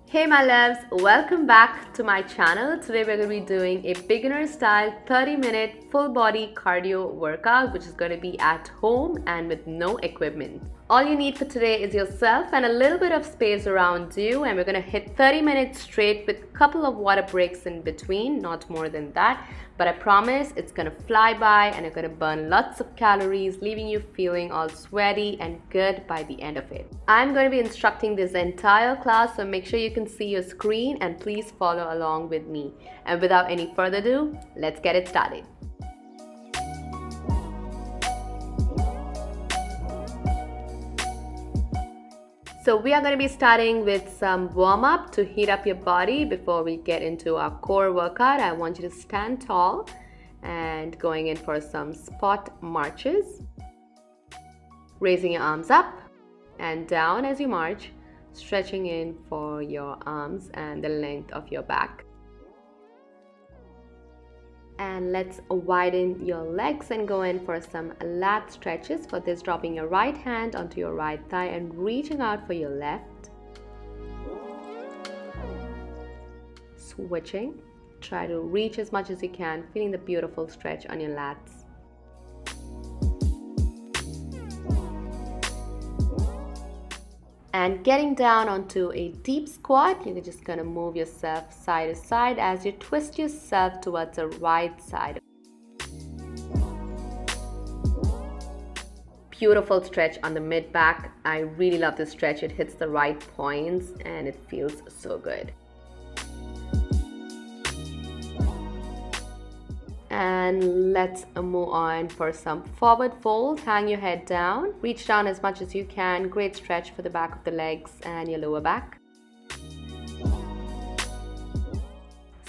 Hey my loves, welcome back to my channel. Today we're going to be doing a beginner style 30-minute full body cardio workout which is going to be at home and with no equipment. All you need for today is yourself and a little bit of space around you, and we're going to hit 30 minutes straight with a couple of water breaks in between, not more than that. But I promise it's going to fly by and you're going to burn lots of calories, leaving you feeling all sweaty and good by the end of it. I'm going to be instructing this entire class, so make sure you can see your screen and please follow along with me. And without any further ado, let's get it started. So we are going to be starting with some warm-up to heat up your body before we get into our core workout. I want you to stand tall and going in for some spot marches. Raising your arms up and down as you march, stretching in for your arms and the length of your back. And let's widen your legs and go in for some lat stretches. For this, dropping your right hand onto your right thigh and reaching out for your left. Switching. Try to reach as much as you can, feeling the beautiful stretch on your lats. And getting down onto a deep squat, you're just going to move yourself side to side as you twist yourself towards the right side. Beautiful stretch on the mid back. I really love this stretch. It hits the right points and it feels so good. And let's move on for some forward fold. Hang your head down, reach down as much as you can. Great stretch for the back of the legs and your lower back.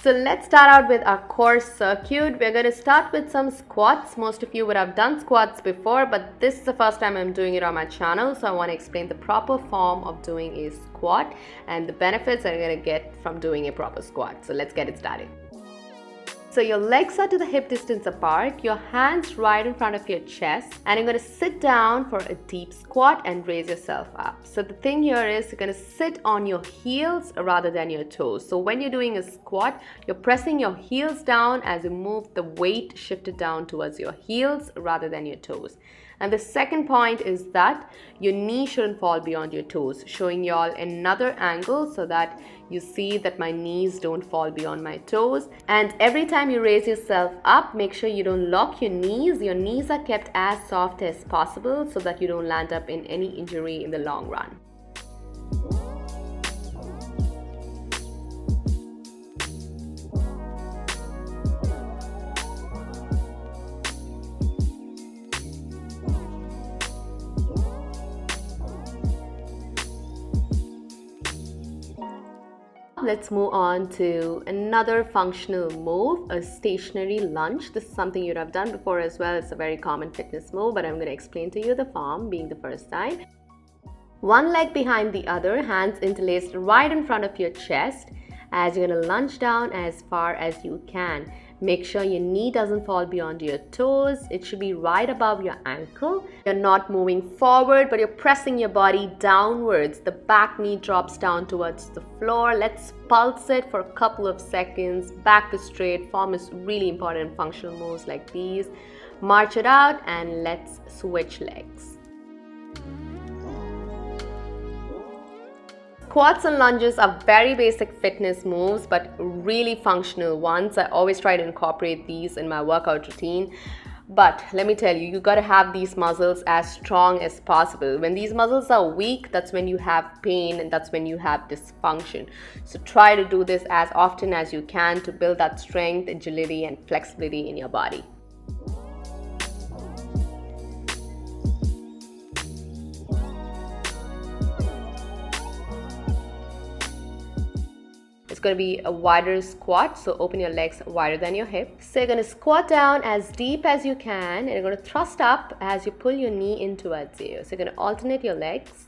So let's start out with our core circuit. We're going to start with some squats. Most of you would have done squats before, but this is the first time I'm doing it on my channel, so I want to explain the proper form of doing a squat and the benefits that you're going to get from doing a proper squat. So let's get it started. So your legs are to the hip distance apart, your hands right in front of your chest, and you're going to sit down for a deep squat and raise yourself up. So the thing here is you're going to sit on your heels rather than your toes. So when you're doing a squat, you're pressing your heels down as you move the weight shifted down towards your heels rather than your toes. And the second point is that your knee shouldn't fall beyond your toes, showing you all another angle so that you see that my knees don't fall beyond my toes. And every time you raise yourself up, make sure you don't lock your knees. Your knees are kept as soft as possible so that you don't land up in any injury in the long run. Let's move on to another functional move, a stationary lunge. This is something you'd have done before as well. It's a very common fitness move, but I'm going to explain to you the form being the first time. One leg behind the other, hands interlaced right in front of your chest as you're going to lunge down as far as you can. Make sure your knee doesn't fall beyond your toes. It should be right above your ankle. You're not moving forward, but you're pressing your body downwards. The back knee drops down towards the floor. Let's pulse it for a couple of seconds. Back to straight. Form is really important in functional moves like these. March it out and let's switch legs. Squats and lunges are very basic fitness moves, but really functional ones. I always try to incorporate these in my workout routine. But let me tell you, you got to have these muscles as strong as possible. When these muscles are weak, that's when you have pain and that's when you have dysfunction. So try to do this as often as you can to build that strength, agility, and flexibility in your body. It's going to be a wider squat, so open your legs wider than your hip. So you're going to squat down as deep as you can and you're going to thrust up as you pull your knee in towards you. So you're going to alternate your legs.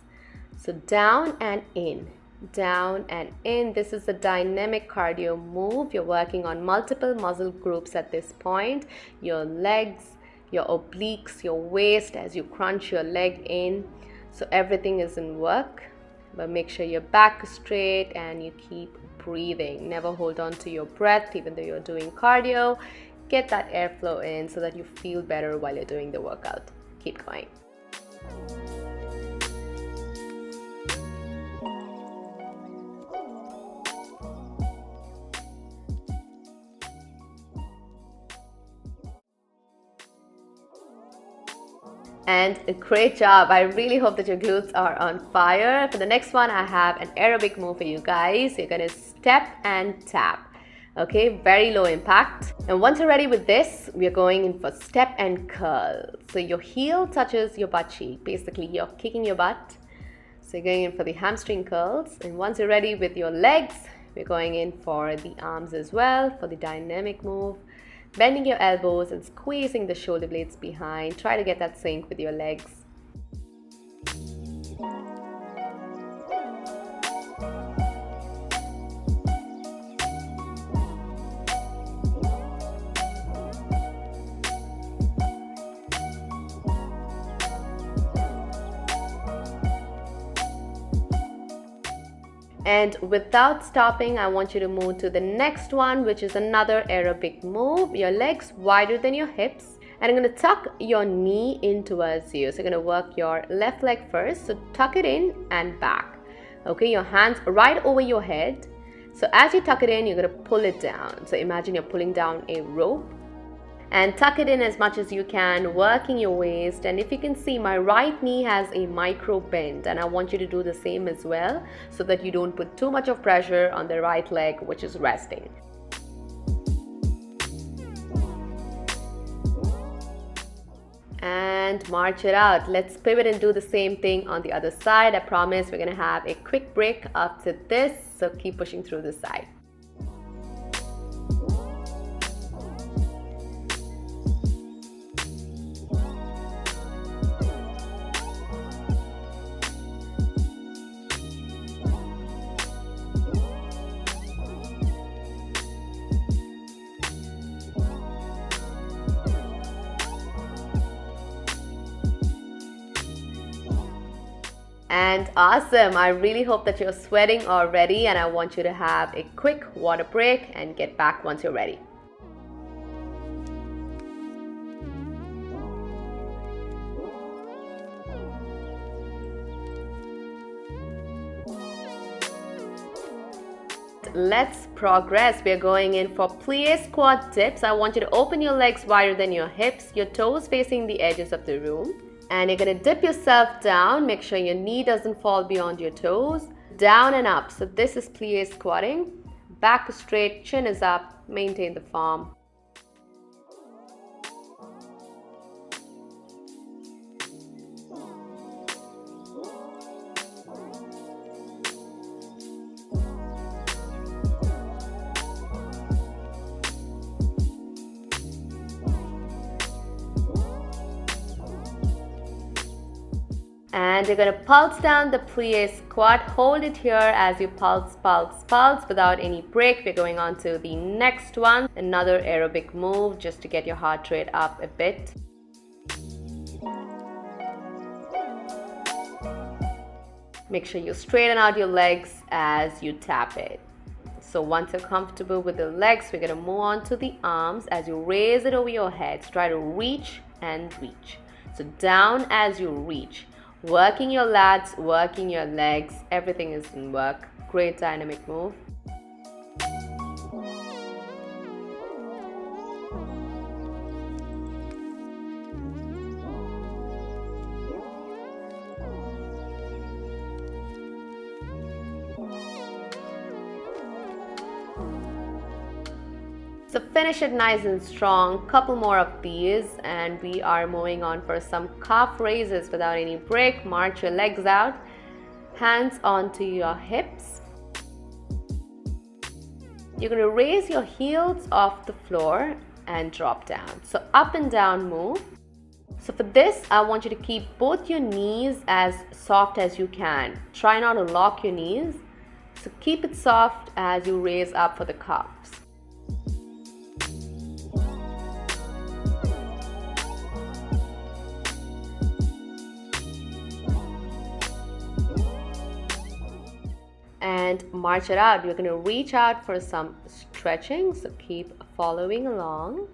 So down and in, down and in. This is a dynamic cardio move. You're working on multiple muscle groups at this point. Your legs, your obliques, your waist as you crunch your leg in. So everything is in work. but make sure your back is straight and you keep breathing. Never hold on to your breath even though you're doing cardio. Get that airflow in so that you feel better while you're doing the workout. Keep going. And a great job. I really hope that your glutes are on fire. For the next one, I have an aerobic move for you guys. You're gonna step and tap. Okay, very low impact. And once you're ready with this, we are going in for step and curl. So your heel touches your butt cheek. Basically, you're kicking your butt. So you're going in for the hamstring curls. And once you're ready with your legs, we're going in for the arms as well, for the dynamic move. Bending your elbows and squeezing the shoulder blades behind. Try to get that sync with your legs. And without stopping, I want you to move to the next one, which is another aerobic move. Your legs wider than your hips. And I'm going to tuck your knee in towards you. So you're going to work your left leg first. So tuck it in and back. Okay, your hands right over your head. So as you tuck it in, you're going to pull it down. So imagine you're pulling down a rope. And tuck it in as much as you can, working your waist. And if you can see, my right knee has a micro bend, and I want you to do the same as well so that you don't put too much of pressure on the right leg, which is resting. And march it out. Let's pivot and do the same thing on the other side. I promise we're gonna have a quick break after this, so keep pushing through the side. And awesome. I really hope that you're sweating already, and I want you to have a quick water break and get back once you're ready. Let's progress. We're going in for plie squat dips. I want you to open your legs wider than your hips, your toes facing the edges of the room. And you're going to dip yourself down. Make sure your knee doesn't fall beyond your toes. Down and up. So this is plie squatting. Back is straight, chin is up. Maintain the form. And you're going to pulse down the plie squat. Hold it here as you pulse, pulse, pulse without any break. We're going on to the next one. Another aerobic move just to get your heart rate up a bit. Make sure you straighten out your legs as you tap it. So once you're comfortable with the legs, we're going to move on to the arms. As you raise it over your head, try to reach and reach. So down as you reach. Working your lats, working your legs, everything is in work. Great dynamic move. So finish it nice and strong. Couple more of these and we are moving on for some calf raises without any break. March your legs out, hands onto your hips. You're going to raise your heels off the floor and drop down. So up and down move. So for this, I want you to keep both your knees as soft as you can. Try not to lock your knees. So keep it soft as you raise up for the calves. and march it out. You're going to reach out for some stretching, so keep following along.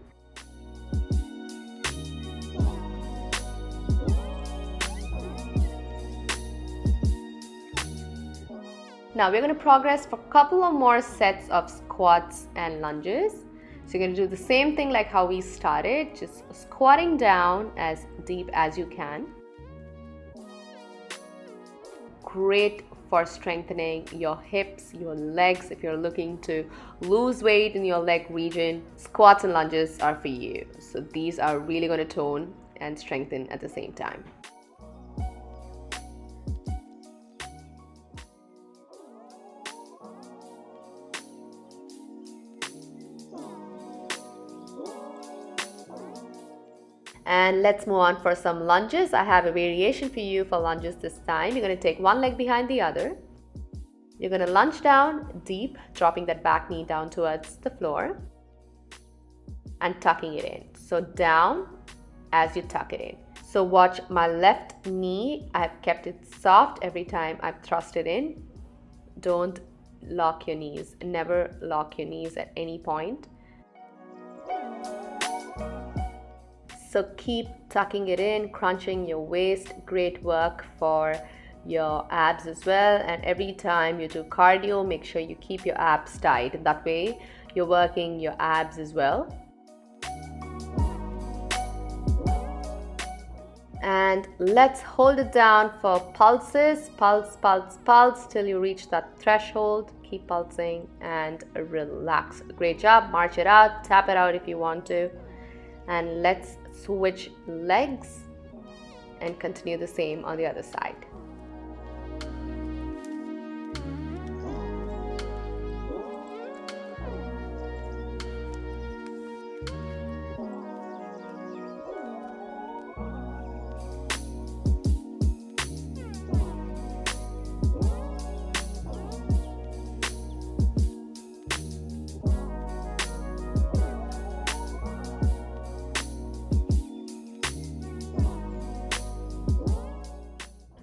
Now we're going to progress for a couple of more sets of squats and lunges. So you're going to do the same thing like how we started, just squatting down as deep as you can. Great for strengthening your hips, your legs. If you're looking to lose weight in your leg region, squats and lunges are for you. So these are really going to tone and strengthen at the same time. And let's move on for some lunges. I have a variation for you for lunges this time. You're going to take one leg behind the other. You're going to lunge down deep, dropping that back knee down towards the floor and tucking it in. So down as you tuck it in. So watch my left knee. I've kept it soft every time I've thrust it in. Don't lock your knees. Never lock your knees at any point. So keep tucking it in, crunching your waist. Great work for your abs as well. And every time you do cardio, make sure you keep your abs tight. That way you're working your abs as well. And let's hold it down for pulses. Pulse, pulse, pulse till you reach that threshold. Keep pulsing and relax. Great job. March it out, tap it out if you want to. And let's switch legs and continue the same on the other side.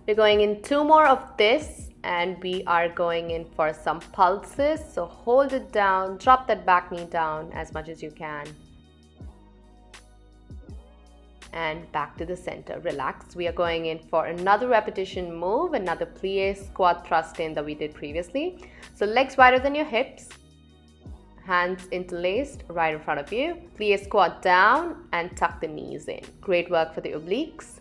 We're going in 2 more of this and we are going in for some pulses. So hold it down, drop that back knee down as much as you can. And back to the center, relax. We are going in for another repetition move, another plie squat thrust in that we did previously. So legs wider than your hips, hands interlaced right in front of you. Plie squat down and tuck the knees in. Great work for the obliques.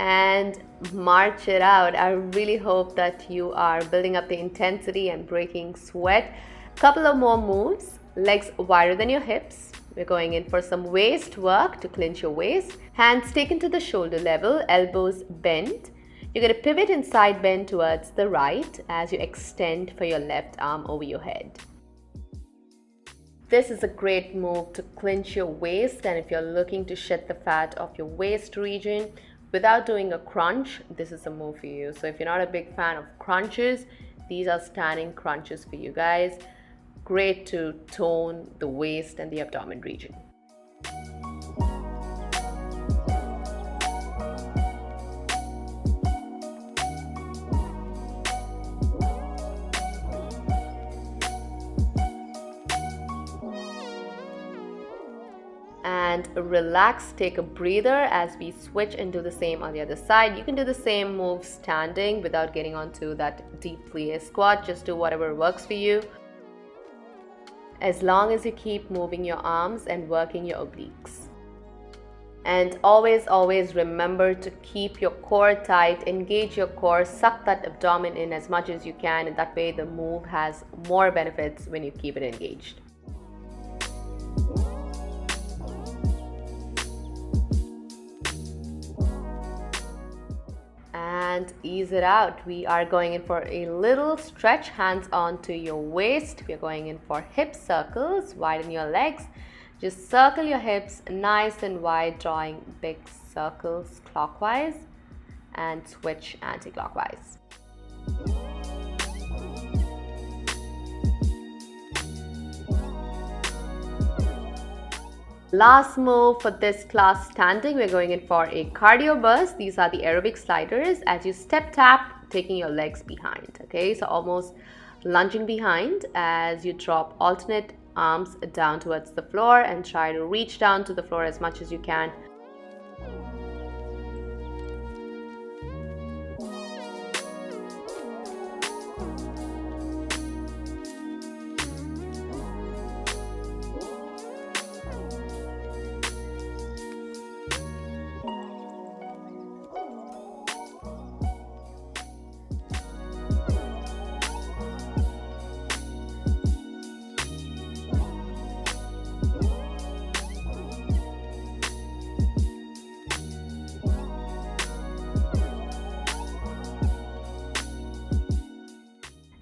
And march it out. I really hope that you are building up the intensity and breaking sweat. Couple of more moves. Legs wider than your hips. We're going in for some waist work to clinch your waist. Hands taken to the shoulder level, elbows bent. You're going to pivot and side bend towards the right as you extend for your left arm over your head. This is a great move to clinch your waist, and if you're looking to shed the fat of your waist region without doing a crunch, this is a move for you. So if you're not a big fan of crunches, these are standing crunches for you guys. Great to tone the waist and the abdomen region. And relax, take a breather as we switch and do the same on the other side. You can do the same move standing without getting onto that deep plie squat. Just do whatever works for you, as long as you keep moving your arms and working your obliques. And always remember to keep your core tight, engage your core, suck that abdomen in as much as you can, and that way the move has more benefits when you keep it engaged. and ease it out. We are going in for a little stretch, hands onto your waist. We are going in for hip circles. Widen your legs. Just circle your hips nice and wide, drawing big circles clockwise and switch anti-clockwise. Last move for this class standing, we're going in for a cardio burst. These are the aerobic sliders. As you step tap, taking your legs behind. Okay, so almost lunging behind as you drop alternate arms down towards the floor and try to reach down to the floor as much as you can.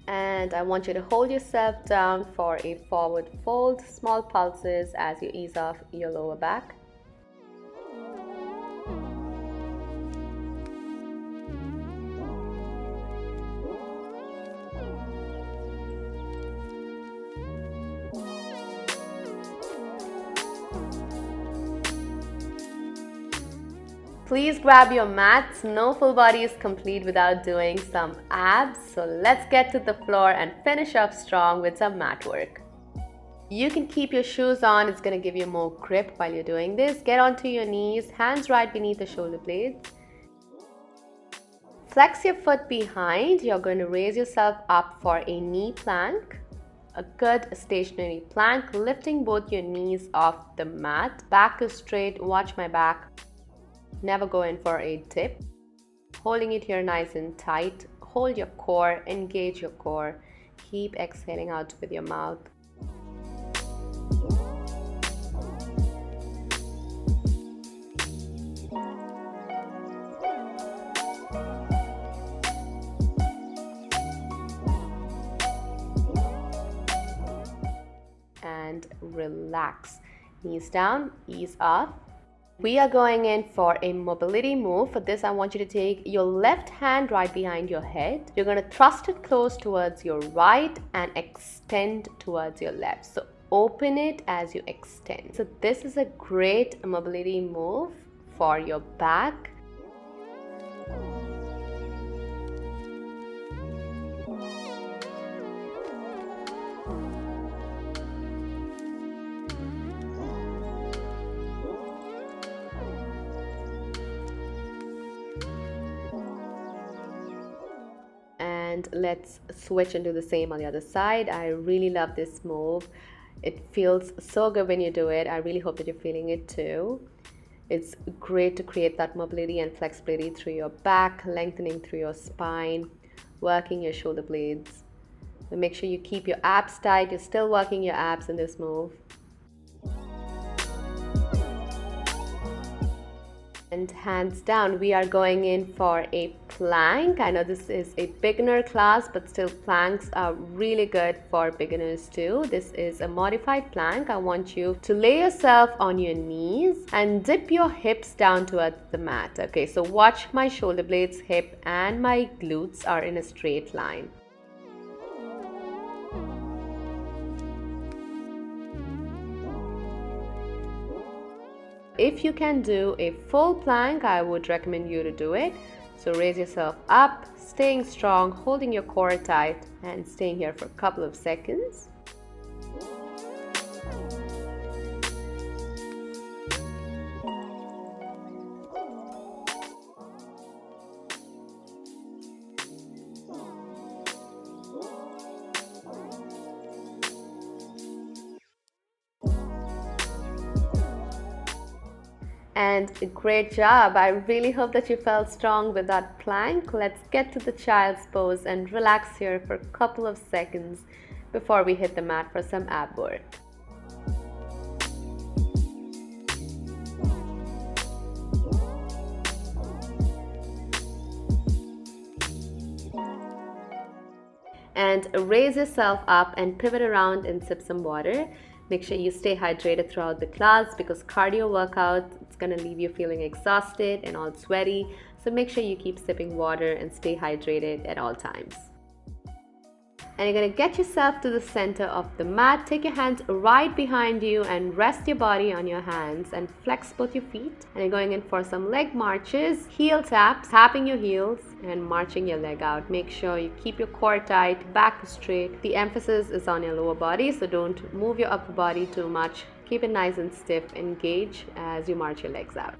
And I want you to hold yourself down for a forward fold, small pulses as you ease off your lower back. Please grab your mats. No full body is complete without doing some abs. So let's get to the floor and finish up strong with some mat work. You can keep your shoes on. It's going to give you more grip while you're doing this. Get onto your knees, hands right beneath the shoulder blades. Flex your foot behind. You're going to raise yourself up for a knee plank. A good stationary plank, lifting both your knees off the mat. Back is straight. Watch my back. Never go in for a dip. Holding it here nice and tight. Hold your core, engage your core. Keep exhaling out with your mouth. And relax. Knees down, ease off. We are going in for a mobility move. For this, I want you to take your left hand right behind your head. You're going to thrust it close towards your right and extend towards your left. So open it as you extend. So this is a great mobility move for your back. And let's switch and do the same on the other side. I really love this move. It feels so good when you do it. I really hope that you're feeling it too. It's great to create that mobility and flexibility through your back, lengthening through your spine, working your shoulder blades. So make sure you keep your abs tight. You're still working your abs in this move. And hands down, we are going in for a plank. I know this is a beginner class, but still planks are really good for beginners too. This is a modified plank. I want you to lay yourself on your knees and dip your hips down towards the mat. Okay, so watch my shoulder blades, hip and my glutes are in a straight line. If you can do a full plank, I would recommend you to do it. So raise yourself up, staying strong, holding your core tight and staying here for a couple of seconds. And great job. I really hope that you felt strong with that plank. Let's get to the child's pose and relax here for a couple of seconds before we hit the mat for some ab work. And raise yourself up and pivot around and sip some water. Make sure you stay hydrated throughout the class because cardio workout, it's going to leave you feeling exhausted and all sweaty. So make sure you keep sipping water and stay hydrated at all times. And you're going to get yourself to the center of the mat. Take your hands right behind you and rest your body on your hands and flex both your feet. And you're going in for some leg marches, heel taps, tapping your heels and marching your leg out. Make sure you keep your core tight, back straight. The emphasis is on your lower body, so don't move your upper body too much. Keep it nice and stiff. Engage as you march your legs out.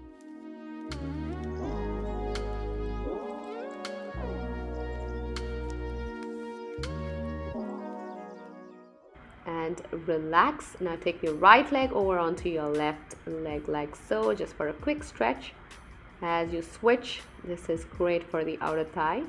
And relax. Now take your right leg over onto your left leg like so, just for a quick stretch. As you switch, this is great for the outer thigh.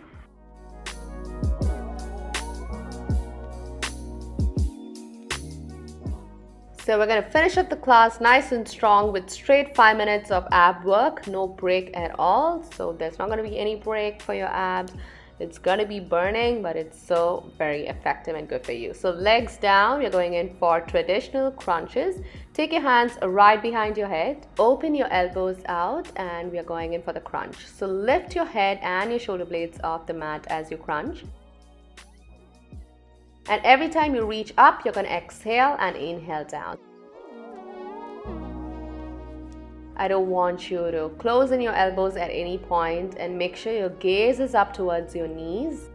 So we're going to finish up the class nice and strong with straight 5 minutes of ab work, no break at all. So there's not going to be any break for your abs. It's going to be burning, but it's so very effective and good for you. So legs down, you're going in for traditional crunches. Take your hands right behind your head. Open your elbows out and we are going in for the crunch. So lift your head and your shoulder blades off the mat as you crunch. And every time you reach up, you're going to exhale and inhale down. I don't want you to close in your elbows at any point and make sure your gaze is up towards your knees.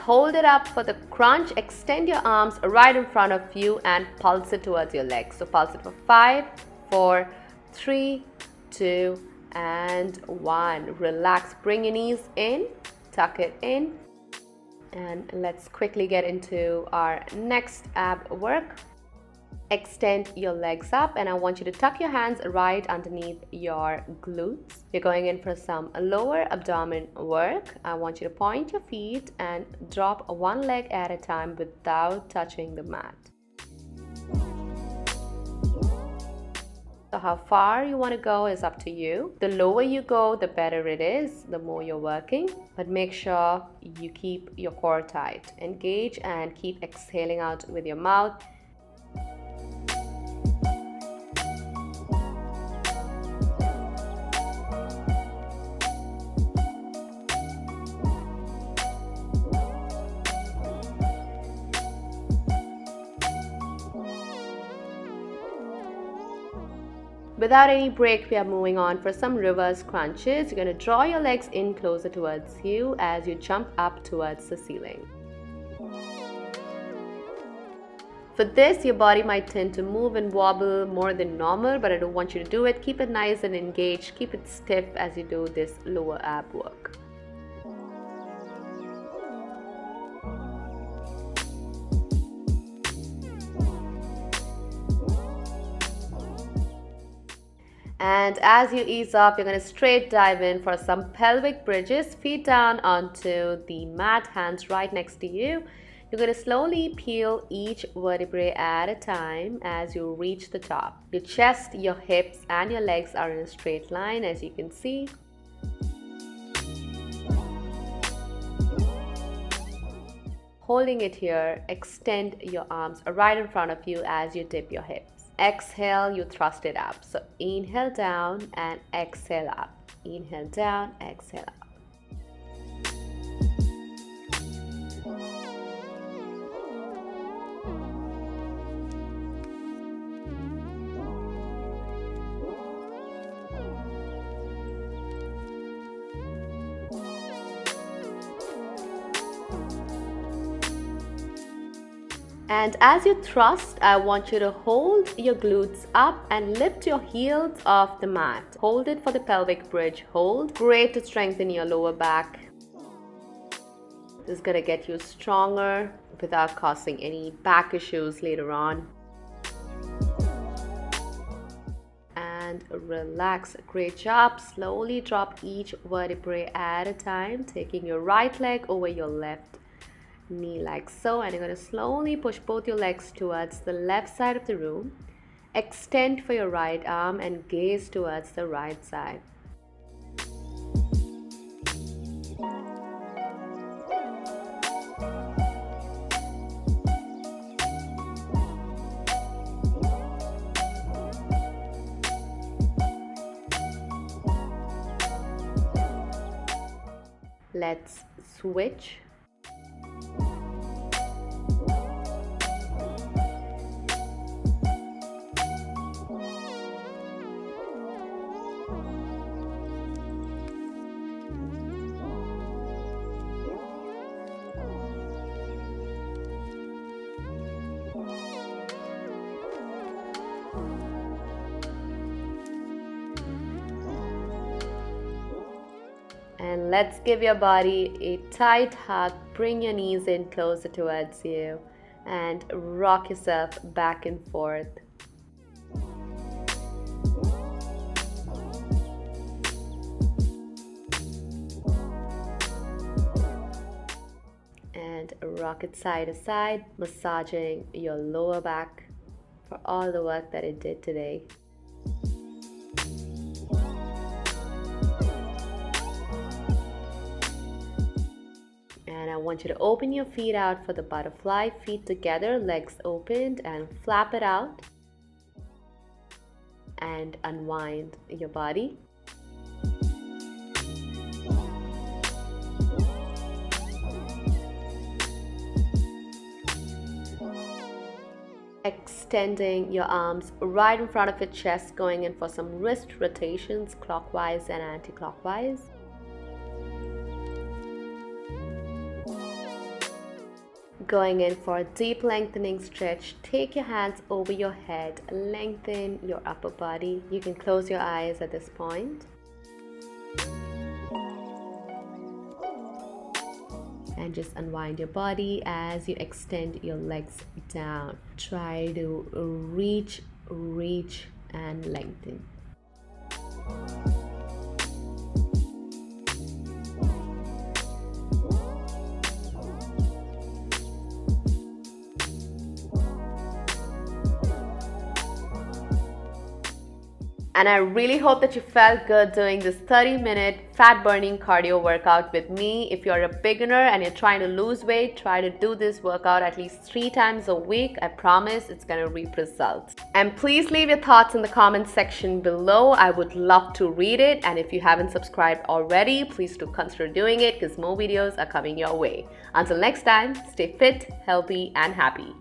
Hold it up for the crunch. Extend your arms right in front of you and pulse it towards your legs. So pulse it for 5, 4, 3, 2, and 1. Relax. Bring your knees in. Tuck it in. And let's quickly get into our next ab work. Extend your legs up and I want you to tuck your hands right underneath your glutes. You're going in for some lower abdomen work. I want you to point your feet and drop one leg at a time without touching the mat. So how far you want to go is up to you. The lower you go, the better it is, the more you're working. But make sure you keep your core tight. Engage and keep exhaling out with your mouth. Without any break, we are moving on for some reverse crunches. You're going to draw your legs in closer towards you as you jump up towards the ceiling. For this, your body might tend to move and wobble more than normal, but I don't want you to do it. Keep it nice and engaged. Keep it stiff as you do this lower ab work. And as you ease up, you're going to straight dive in for some pelvic bridges. Feet down onto the mat, hands right next to you. You're going to slowly peel each vertebrae at a time as you reach the top. Your chest, your hips, and your legs are in a straight line, as you can see. Holding it here, extend your arms right in front of you as you dip your hips. Exhale, you thrust it up. So inhale down and exhale up. Inhale down, exhale up. And as you thrust, I want you to hold your glutes up and lift your heels off the mat. Hold it for the pelvic bridge. Hold. Great to strengthen your lower back. This is going to get you stronger without causing any back issues later on. And relax. Great job. Slowly drop each vertebrae at a time, taking your right leg over your left knee like so, and you're going to slowly push both your legs towards the left side of the room. Extend for your right arm and gaze towards the right side. Let's switch. And let's give your body a tight hug. Bring your knees in closer towards you and rock yourself back and forth. And rock it side to side, massaging your lower back for all the work that it did today. And I want you to open your feet out for the butterfly, feet together, legs opened, and flap it out and unwind your body. Extending your arms right in front of your chest, going in for some wrist rotations, clockwise and anti-clockwise. Going in for a deep lengthening stretch. Take your hands over your head, lengthen your upper body. You can close your eyes at this point. And just unwind your body as you extend your legs down. Try to reach, and lengthen. And I really hope that you felt good doing this 30-minute fat burning cardio workout with me. If you're a beginner and you're trying to lose weight, try to do this workout at least 3 times a week. I promise it's going to reap results. And please leave your thoughts in the comment section below. I would love to read it. And if you haven't subscribed already, please do consider doing it because more videos are coming your way. Until next time, stay fit, healthy, and happy.